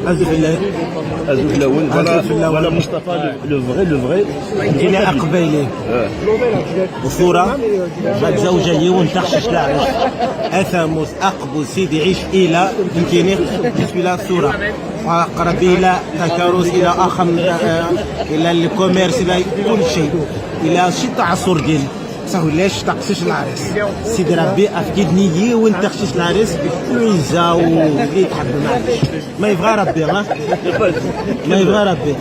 أزف الله أزوج الأول ولا مصطفى لو فغي إلى أقبيله وصورة بعد زوجة يون تخشش لاعش أثموس أقبو سيدي عيش إلى يمكن إلى صورة وقرب إلى تكاروس إلى آخر إلى الكوميرس إلى كل شيء إلى شي تعصر ديال صافي ليش تقشش العريس سيدي ربي افكدني وين تخشش العريس ويزا واللي تحب معلش ما يبغى ربي ما يبغى ربي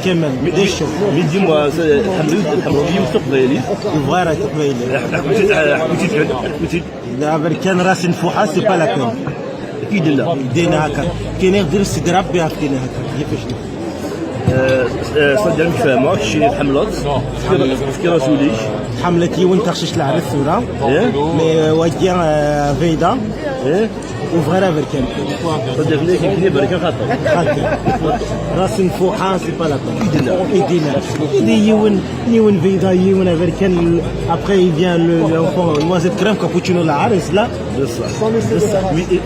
كمل ديشو من ديما حملوي مستقبلي يبغى راه حكيتي دابا كان راس نفوحه سي با لا بين اكيد لا دينا هكا كاين يقدر سيدي ربي افكدنا هكا كيفاش صدق مش فاهمك شي حملات في رسوليش حملتي وين تخشش العرس ولا مي وديا فيدا وفغيرها بركان صدق ليك كني بركان خاطر راس نفوحه سي با لا يدينا يدي يون فيدا يون بركان ابخي فيان لونفون نوازيت كريم كابوتشينو العرس لا بصح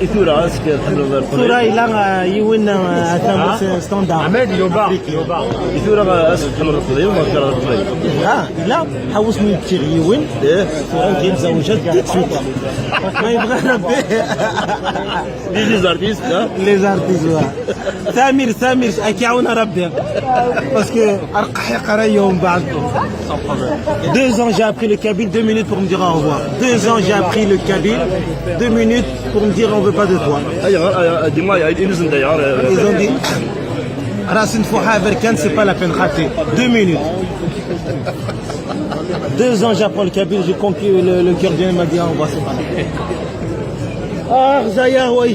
يثور راسك الحمله صورة إلا يون ثاموس ستاندار عماد يوبا يثور راسك الحمله الطويله وما كان الطويل لا حوسني كثير يون كاين زوجات تسويت ما يبغى ربي لي زارتيست لي زارتيست سامير كيعاون ربي باسكو ارقح قرا يوم بعد 2 ans j'ai appris le kabyle 2 minutes pour me dire au revoir 2 ans j'ai appris le kabyle 2 minutes pour me dire on veut pas de toi ديما ينزل داير ils ont dit راس نفوحه بركان c'est pas la peine خاطي 2 minutes 2 ans j'apprends le kabyle j'ai compris le cœur m'a dit on va se parler. Ah, Zaya, oui.